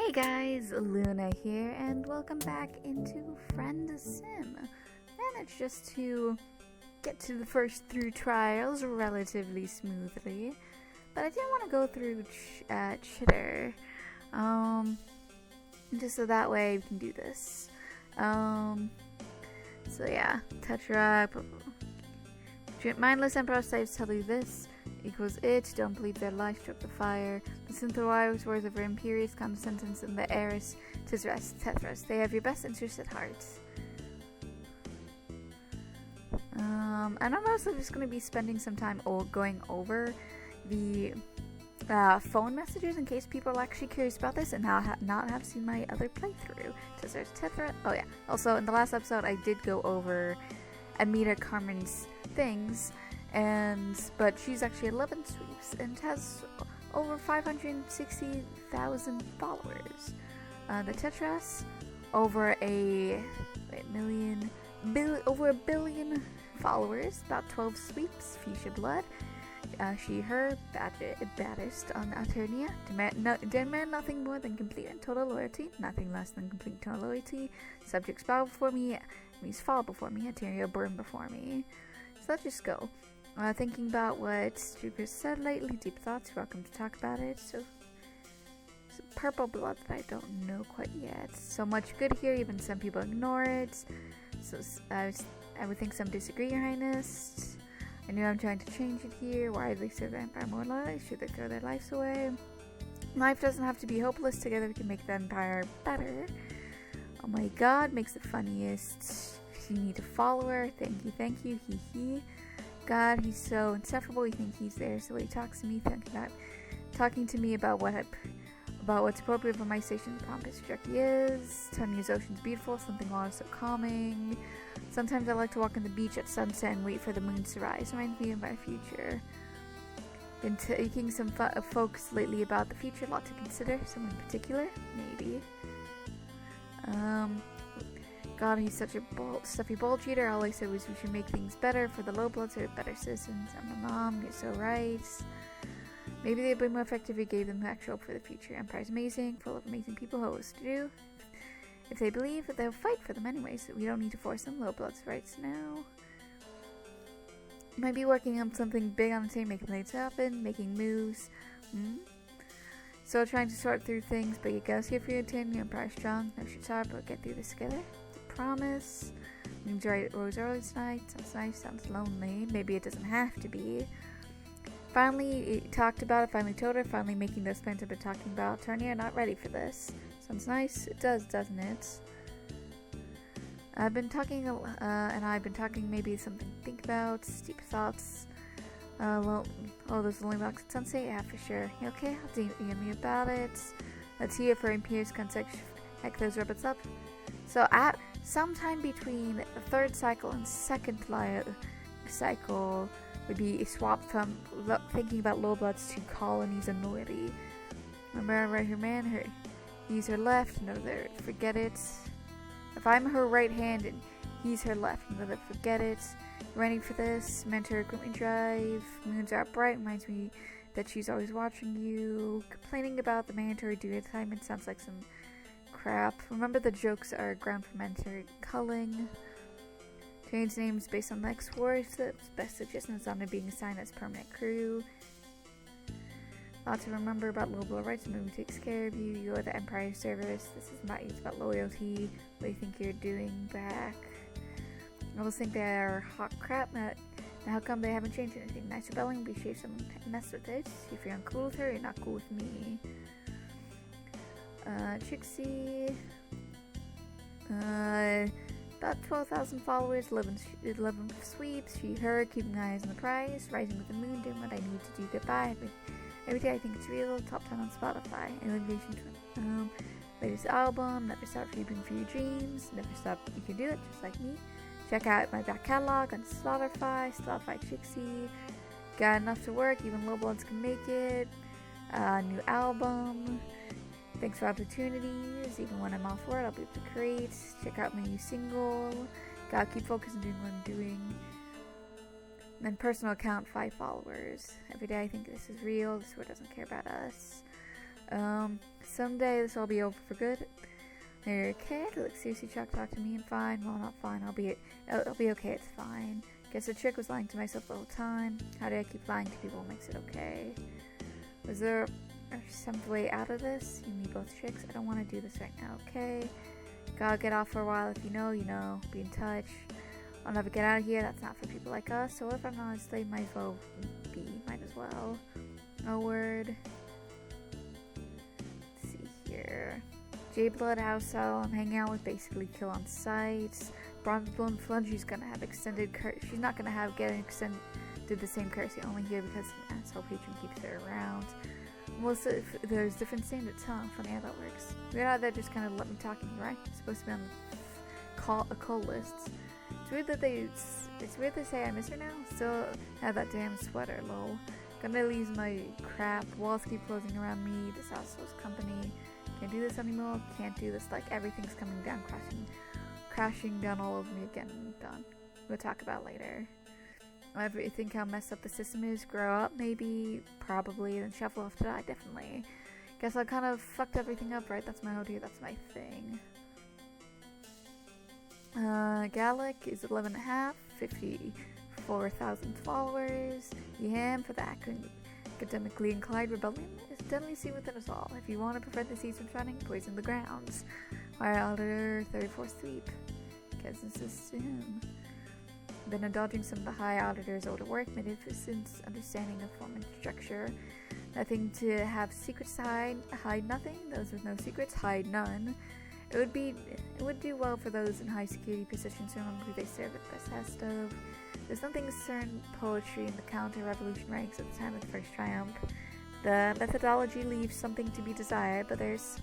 Hey guys, Luna here, and welcome back into Friendsim. Managed just to get to the first 3 trials relatively smoothly, but I didn't want to go through Chitter, just so that way we can do this. So yeah, Tetra, mindless Emperor saves tell you this. Equals it, don't believe their life, struck the fire. Listen to the wise words of her imperious condescendence and the heiress, tis rest, Tethras. They have your best interest at heart. And I'm also just going to be spending some time going over the phone messages in case people are actually curious about this and not have seen my other playthrough. So there's Tethra. Oh yeah, also in the last episode I did go over Amita Carmen's things. But she's actually 11 sweeps and has over 560,000 followers. The Tetras over over a billion followers, about 12 sweeps. Fuchsia blood. She, her, baddest on Aternia. Demand nothing more than complete and total loyalty, nothing less than complete and total loyalty. Subjects bow before me, enemies fall before me, Aternia burn before me. So let's just go. Thinking about what Jupiter said lately, deep thoughts, welcome to talk about it. So purple blood that I don't know quite yet. So much good here, even some people ignore it. So I would think some disagree, Your Highness. I know I'm trying to change it here. Why do they serve the Empire more loyally? Should they throw their lives away? Life doesn't have to be hopeless. Together we can make the Empire better. Oh my god, makes the funniest. You need a follower. Thank you, hee hee. God, he's so insufferable. You think he's there, so he talks to me, talking to me about what's appropriate for my station. The pompous jerk he is. Tanya's ocean's beautiful. Something water so calming. Sometimes I like to walk on the beach at sunset and wait for the moon to rise. Reminds me of my future. Been taking some folks lately about the future. A lot to consider. Someone in particular, maybe. God, he's such a stuffy bulge eater. All I said was we should make things better for the low bloods or better citizens. I'm a mom, you're so right. Maybe they'd be more effective if we gave them actual hope for the future. Empire's amazing, full of amazing people who always to do. If they believe, they'll fight for them anyway, so we don't need to force them. Low bloods rights now. Might be working on something big on the team, making things happen, making moves. Still trying to sort through things, but you guys here for your team. Your Empire's strong. No shit's hard, but we'll get through this together. Promise. Enjoy Rose early tonight. Sounds nice, sounds lonely. Maybe it doesn't have to be. Finally talked about it, finally told her, finally making those plans I've been talking about. Turnier, not ready for this. Sounds nice. It does, doesn't it? I've been talking, maybe something to think about. Deep thoughts. Those lonely walks at sunset? Yeah, for sure. You okay? I'll tell me about it. Let's hear for Imperious context. Heck those robots up. So at sometime between the 3rd cycle and 2nd cycle would be a swap from thinking about low bloods to colonies and loyalty. Remember her man, he's her left, another forget it. If I'm her right hand and he's her left, another forget it. Running for this, mentor equipment drive, moons are bright, reminds me that she's always watching you. Complaining about the mandatory duty assignment sounds like some crap. Remember the jokes are ground for mandatory culling. Change names based on the X-Force. Best suggestion is on it being assigned as permanent crew. Lots to remember about local rights. The movie takes care of you. You're the Empire service. This is not it's about loyalty. What do you think you're doing back? I always think they're hot crap. Now how come they haven't changed anything? Nice rebelling, be sure someone mess with it. If you're uncool with her, you're not cool with me. Trixie. About 12,000 followers, 11 sweeps. She, her, keeping eyes on the prize. Rising with the moon, doing what I need to do. Goodbye. Every day I think it's real. Top 10 on Spotify. Elevation latest album. Never stop reaping for your dreams. Never stop. You can do it just like me. Check out my back catalog on Spotify Trixie. Got enough to work. Even low bloods can make it. New album. Thanks for opportunities. Even when I'm off work, I'll be able to create. Check out my new single. Gotta keep focused on doing what I'm doing. And then personal account, 5 followers. Every day I think this is real. This world doesn't care about us. Someday this will all be over for good. You're okay? Like, seriously, Chuck, talk to me and fine. Well, not fine. I'll be okay. It's fine. Guess the trick was lying to myself the whole time. How do I keep lying to people makes it okay? Was there some way out of this? You and me both chicks. I don't want to do this right now, okay? Gotta get off for a while. If you know, you know. Be in touch. I'll never get out of here. That's not for people like us. So if I'm not a slave, might as well be. Might as well. Oh, word. Let's see here. J-Blood House I'm hanging out with basically kill on sight. Bronze Blown Flungy's gonna have extended she's not gonna have get extended the same courtesy only here because an asshole patron keeps her around. Well, so there's different standards, huh? Funny how that works. Weird how that just kind of let me talk to you, right? It's supposed to be on the call lists. It's weird that they say I miss her now. Still have that damn sweater, lol. Gonna leave my crap. Walls keep closing around me. This asshole's company. Can't do this anymore. Can't do this. Like everything's coming down, crashing down all over me again. Done. We'll talk about later. I think how messed up the system is. Grow up, maybe, probably, then shuffle off to die, definitely. Guess I kind of fucked everything up, right? That's my idea. That's my thing. Gallic is 11.5, 54,000 followers. Yam for the academically inclined rebellion is deadly seen within us all. If you want to prevent the seeds from spreading, poison the grounds. Fire Auditor 34 sweep. Guess this is him. Been dodging some of the High Auditor's older work, magnificent understanding of form and structure. Nothing to have secrets to hide nothing. Those with no secrets, hide none. It would do well for those in high security positions who remember who they serve at the best of. There's nothing CERN poetry in the counter-revolution ranks at the time of the first triumph. The methodology leaves something to be desired, but there's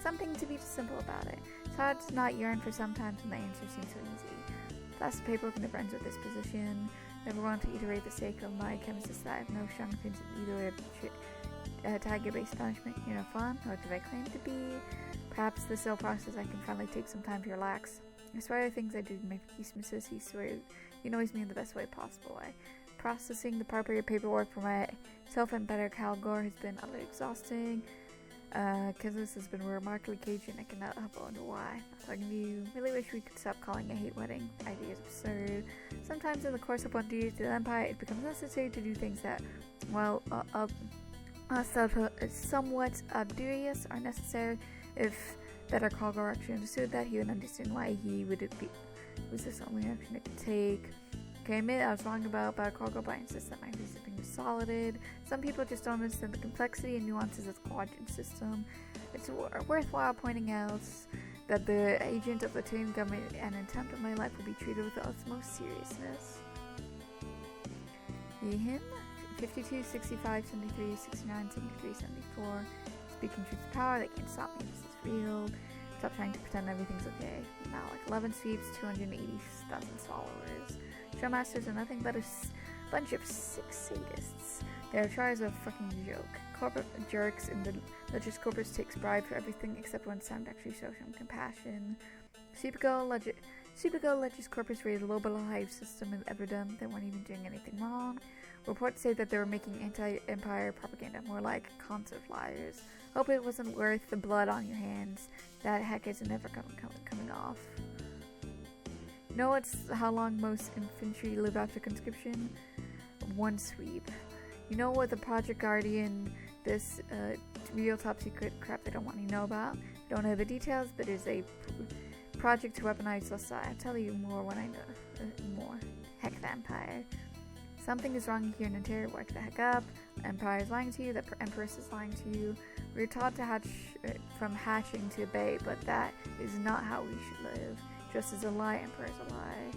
something to be simple about it. It's hard to not yearn for sometimes when the answer seems so easy. That's the paperwork never ends with this position. Never want to iterate the sake of my chemist's that I have no strong opinions in either way of tiger-based punishment. You know, fun? What did I claim to be? Perhaps this cell process I can finally take some time to relax. I swear the things I do to make peace, Mrs. He annoys me in the best way possible. Processing the proper paperwork for myself and better Calgore has been utterly exhausting. Because this has been remarkably cagey and I cannot help but wonder why. Not talking to you. Really wish we could stop calling a hate wedding. The idea is absurd. Sometimes in the course of one duty to the Empire, it becomes necessary to do things that, well, somewhat obvious are necessary. If better Calgore actually understood that, he would understand why he would be. Was this the only action it could take? Okay, I admit I was wrong about better Calgore, but I insist that my reasoning was solid. Some people just don't understand the complexity and nuances of the quadrant system. It's worthwhile pointing out that the agent of the Terran government and intent of my life will be treated with the utmost seriousness. Him? 52, 65, 73, 69, 73, 74. Speaking truth to power, they can't stop me. This is real. Stop trying to pretend everything's okay. Now, like 11 sweeps, 280,000 followers. Showmasters are nothing but a bunch of sick sadists. Their trials are a fucking joke. Corporate jerks in the Legis Corpus takes bribe for everything except when sound actually shows some compassion. Supergo Legis Corpus raided a low below hive system in Everdom. They weren't even doing anything wrong. Reports say that they were making anti-empire propaganda, more like concert flyers. Hope it wasn't worth the blood on your hands. That heck is never coming off. You know how long most infantry live after conscription? One sweep. You know what the Project Guardian, this real top secret crap they don't want you to know about? Don't know the details, but it's a project to weaponize society. I'll tell you more when I know more. Heck the Empire. Something is wrong here in Ontario. Wake the heck up. The Empire is lying to you. The Empress is lying to you. We're taught to hatch from hatching to obey, but that is not how we should live. Just as a lie, Emperor is a lie.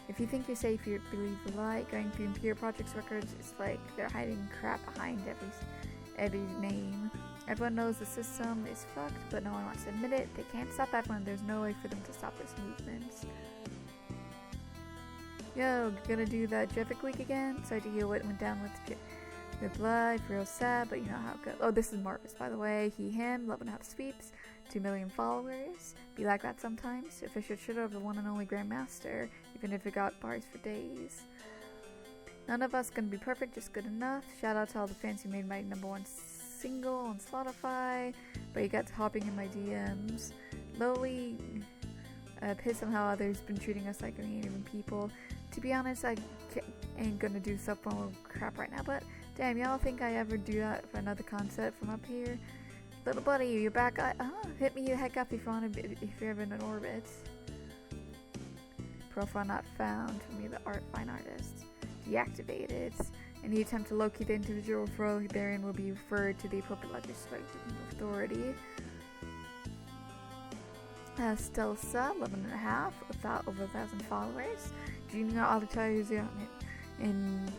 If you think you're safe, you believe the lie. Going through Imperial Project's records, it's like they're hiding crap behind every name. Everyone knows the system is fucked, but no one wants to admit it. They can't stop everyone. There's no way for them to stop this movement. Yo, gonna do that Jevic week again? Sorry to hear what went down with blood. Real sad, but you know how it goes. Oh, this is Marcus, by the way. Him, 11.5 sweeps, 2 million followers. Be like that sometimes. If I should have the one and only Grandmaster, even if it got bars for days. None of us gonna be perfect, just good enough. Shout out to all the fans who made my #1 single on Spotify, but you got hopping in my DMs. Lowly, pissed on how others been treating us like we ain't even people. To be honest, I ain't gonna do sub-promo crap right now, but damn, y'all think I ever do that for another concept from up here? Little buddy, you're back. Hit me the heck up if you're ever in an orbit. Profile not found. For me, the fine artist. Deactivated. Any attempt to locate the individual referral therein will be referred to the appropriate legislative authority. Stelsa, 11.5, without over 1,000 followers. Junior auditor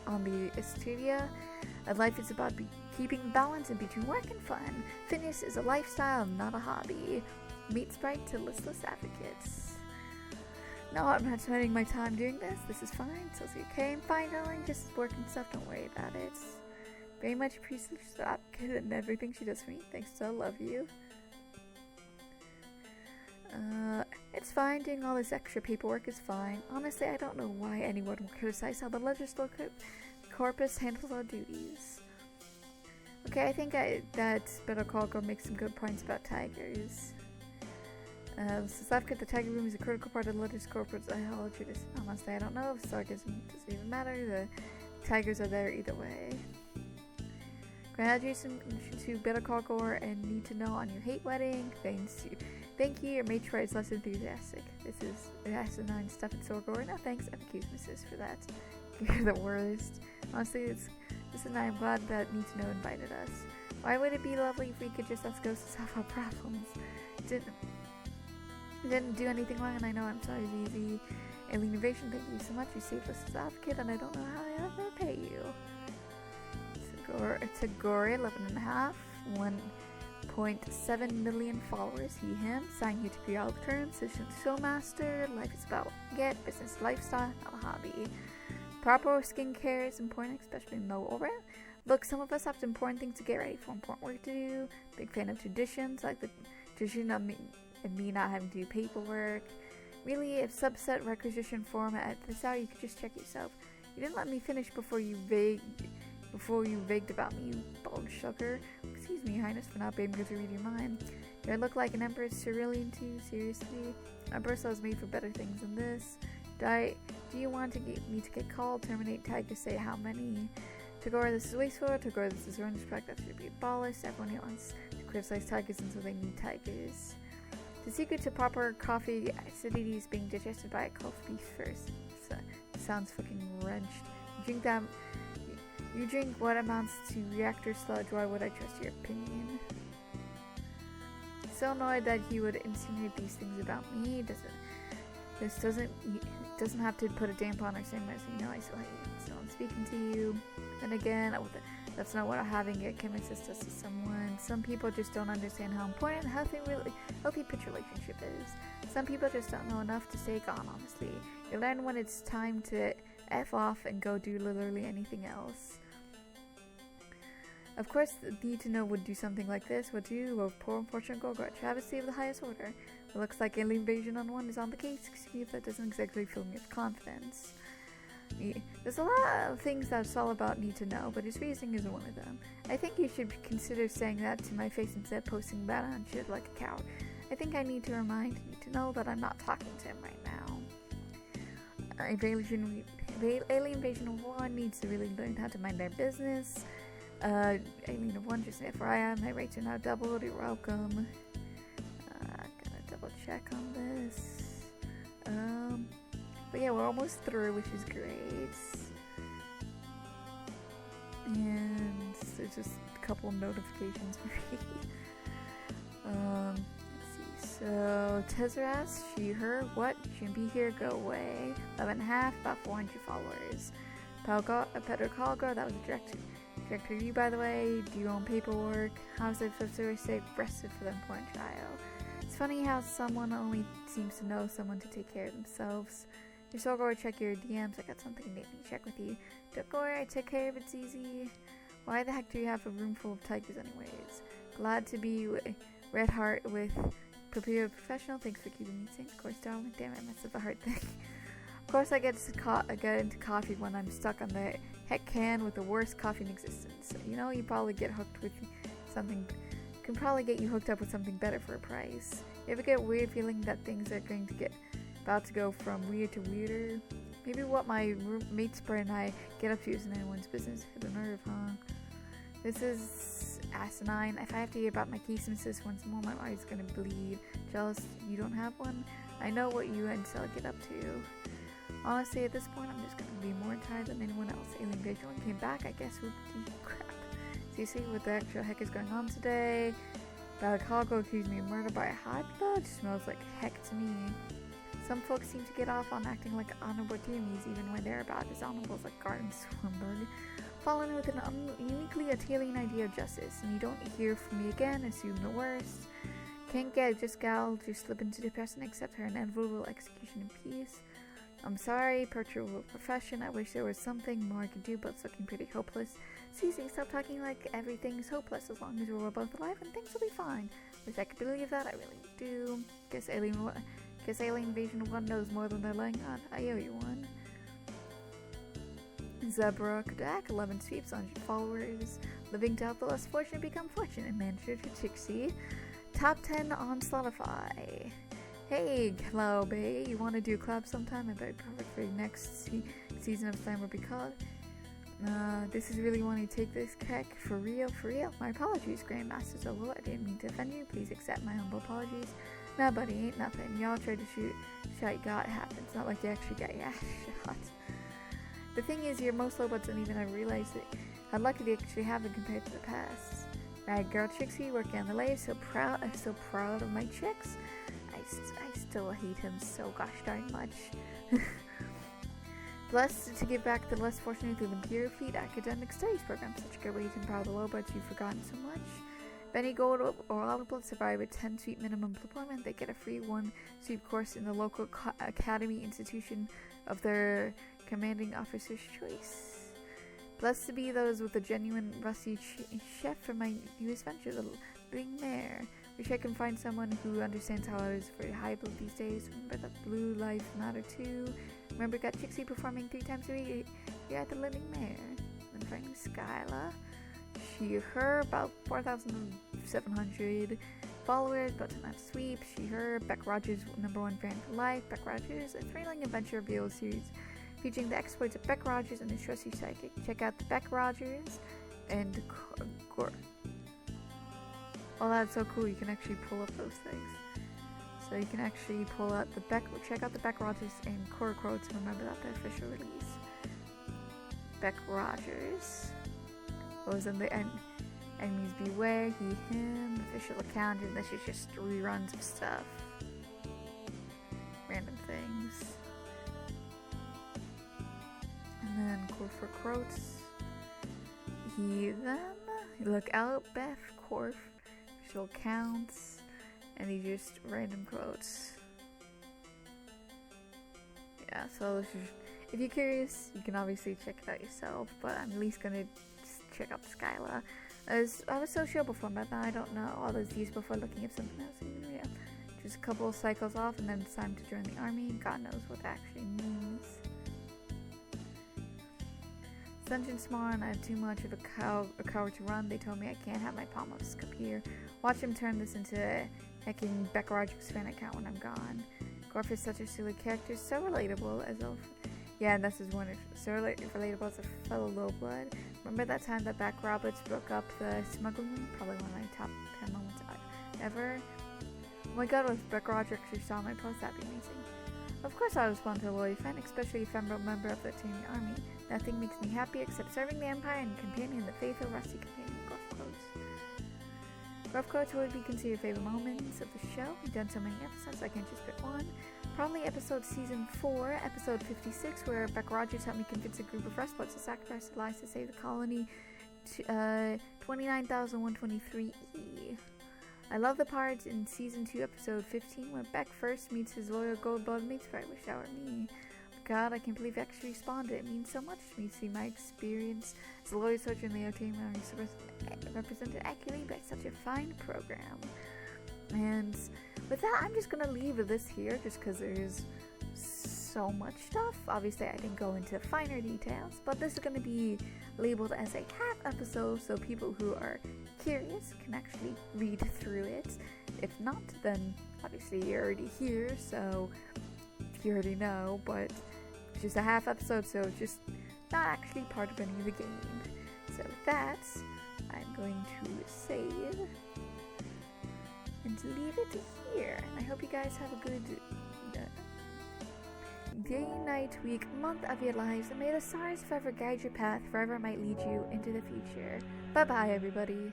on the studio. Life is about keeping balance in between work and fun. Fitness is a lifestyle, not a hobby. Meet Sprite to listless advocates. No, I'm not spending my time doing this. This is fine. So okay, I'm fine, darling. Just work and stuff. Don't worry about it. Very much appreciate the advocate and everything she does for me. Thanks, so love you. It's fine. Doing all this extra paperwork is fine. Honestly, I don't know why anyone would criticize how the legislative corpus handles our duties. Okay, I think that Better Call Girl makes some good points about tigers. Since I've got the tiger room is a critical part of the legislative corpus, honestly, I don't know if sarcasm doesn't even matter. The tigers are there either way. Congratulations to Better Call Gore and Need to Know on your hate wedding. Thank you. Your matron is less enthusiastic. This is asinine stuff at Sorgore. No thanks. Excuse me, sis, for that. You're the worst. Honestly, this is nice. I'm glad that Need to Know invited us. Why would it be lovely if we could just ask ghosts to solve our problems? Didn't do anything wrong, and I know I'm sorry, Zizi. Alien Invasion, thank you so much. You saved us as advocate, and I don't know how I ever pay you. Tagore, 11.5, 1.7 million followers. He, him. Sign here to be all the terms. Session Showmaster. Life is about get business lifestyle, not a hobby. Proper skincare is important, especially in low orbit. Look, some of us have important things to get ready for, important work to do. Big fan of traditions, like the tradition of me not having to do paperwork. Really, if subset requisition form at this hour, you could just check yourself. You didn't let me finish before you vagued about me, you bald sucker. Excuse me, Your Highness, for not being able to read your mind. Do I look like an Emperor's cerulean to you? Seriously? My Bursa was made for better things than this. Do you want me to get called? Terminate tag to say how many? Tagore, this is wasteful. Tagore, this is run track that should be abolished. Everyone wants to criticize tigers until they need tigers. The secret to proper coffee acidity is being digested by a coffee first. Sounds fucking wrenched. You drink what amounts to reactor sludge. Why would I trust your opinion? So annoyed that he would insinuate these things about me. This doesn't have to put a damp on our same message. You know, I still hate you. So I'm speaking to you. And again, that's not what having a chemist does to someone. Some people just don't understand how important healthy pitch relationship is. Some people just don't know enough to stay gone, honestly. You learn when it's time to F off and go do literally anything else. Of course, the Need to Know would do something like this. Would you? Well, poor unfortunate Gorgo, travesty of the highest order. It looks like Alien Invasion on 1 is on the case. Excuse, that doesn't exactly fill me with confidence. There's a lot of things that's all about Need to Know, but his reasoning is one of them. I think you should consider saying that to my face instead of posting that on shit like a coward. I think I need to remind Need to Know that I'm not talking to him right now. Alien Invasion 1 needs to really learn how to mind their business. Alien 1, just FYI, my rates are now doubled. You're welcome. Gotta double check on this. But yeah, we're almost through, which is great. And there's just a couple notifications for me. Let's see. So, Tezras, she, her, what? Shouldn't be here, go away. 11.5, about 400 followers. Petter Kalgar, that was a direct to you, by the way. Do your own paperwork. How's it supposed to stay arrested for the important trial? It's funny how someone only seems to know someone to take care of themselves. Just go check your DMs. I got something to make me check with you. Don't worry, I take care of it, it's easy. Why the heck do you have a room full of tigers anyways? Glad to be Red Heart with Prepared Professional. Thanks for keeping me sane. Of course, darling. Damn it, I messed up the hard thing. Of course, I get into coffee when I'm stuck on the heck can with the worst coffee in existence. You know, you probably get hooked with something can probably get you hooked up with something better for a price. You ever get a weird feeling that things are going to about to go from weird to weirder? Maybe what my roommate Spur and I get up to isn't anyone's business. Hit a nerve, huh? This is asinine. If I have to hear about my Keesmises once more, my body's gonna bleed. Jealous you don't have one? I know what you and Sel get up to. Honestly, at this point, I'm just gonna be more tired than anyone else. Alien Invasion 1 came back, I guess. Whoopty crap. Seriously, what the actual heck is going on today? Balacago accused me of murder by a high blood. Smells like heck to me. Some folks seem to get off on acting like honorable teamies even when they're about as honorable as a garden swimbug. Fallen with an uniquely Italian idea of justice, and you don't hear from me again, assume the worst. Can't get just gal to slip into depression accept her inevitable execution in peace. I'm sorry, perturbable profession. I wish there was something more I could do, but it's looking pretty hopeless. Cece, stop talking like everything's hopeless as long as we're both alive and things will be fine. Wish I could believe that, I really do. Guess Alien Invasion 1 knows more than they're letting on. I owe you one. Zebra Kodak, 11 sweeps, 100 followers. Living to help the less fortunate become fortunate. Manager to Chixie. Top 10 on Spotify. Hey, hello, babe. You want to do a collab sometime? I bet it's perfect for your next season of Slam will be called. This is really wanting to take this keck for real, for real. My apologies, Grandmaster Solo. I didn't mean to offend you. Please accept my humble apologies. Nah, buddy, ain't nothing. Y'all tried to shoot shot you got happens. Not like you actually got your ass shot. The thing is, your most robots don't even realize it. How lucky they actually have it compared to the past. Right, girl Trixie working on the lay. So proud of my chicks. I still hate him so gosh darn much. Blessed to give back the less fortunate through the Imperial Fleet Academic Studies Program. Such a good way to empower the robots you've forgotten so much. If any gold or olive survive with 10 sweep minimum deployment, they get a free 1 sweep course in the local academy institution of their commanding officer's choice. Blessed to be those with a genuine rusty chef for my newest venture, the Living Mare. Wish I can find someone who understands how it is for high blood these days. Remember that blue life matter too. Remember got Chixie performing 3 times a week here at the Living Mare. Then finding Skyla. She, her, about 4,700 followers, about 10 sweep. She, her, Beck Rogers, #1 fan for life. Beck Rogers, a thrilling adventure reveal series featuring the exploits of Beck Rogers and his trusty psychic. Check out the Beck Rogers and Gore. Oh, that's so cool. You can actually pull up those things. So you can actually pull out the check out the Beck Rogers and Core quotes and remember that the official release. Beck Rogers. What was in the end? Enemies beware, he, him, official account, and this is just reruns of stuff. Random things. And then Core for quotes. He, them. Look out, Beth, Corf. Official accounts. And these just random quotes. Yeah, so if you're curious, you can obviously check it out yourself, but I'm at least gonna check out Skyla. I was so sure before, but now I don't know all those D's before looking at something else. Yeah. Just a couple of cycles off and then it's time to join the army. God knows what that actually means. Dungeon Smart, I have too much of a coward to run. They told me I can't have my palm ups up here. Watch him turn this into a hecking Beck Rogers fan account when I'm gone. Gorf is such a silly character, so relatable as of. Yeah, and this is one so relatable as a fellow low blood. Remember that time that Beck Roberts broke up the smuggling? Probably one of my top 10 moments ever. Oh my god, if Beck Rogers actually saw my post, that'd be amazing. Of course I respond to a loyal fan, especially if I'm a member of the team army. Nothing makes me happy except serving the Empire and companion the faithful Rusty companion. Gruff quotes. Gruff quotes would be considered favorite moments of the show. We've done so many episodes, I can't just pick one. Probably episode season 4, episode 56, where Beck Rogers helped me convince a group of Rustbloods to sacrifice their lives to save the colony. 29,123E. I love the part in season 2, episode 15, where Beck first meets his loyal gold blood mates. I wish that were me. God, I can't believe I actually responded. It means so much to me to see my experience as a loyal soldier in the team represented accurately by such a fine program. And with that, I'm just gonna leave this here just because there's so much stuff. Obviously, I didn't go into finer details, but this is gonna be labeled as a half episode, so people who are curious, can actually read through it. If not, then obviously you're already here, so you already know, but it's just a half episode, so it's just not actually part of any of the game. So with that, I'm going to save and leave it here. And I hope you guys have a good day, night, week, month of your lives, and may the stars forever guide your path, forever might lead you into the future. Bye bye, everybody.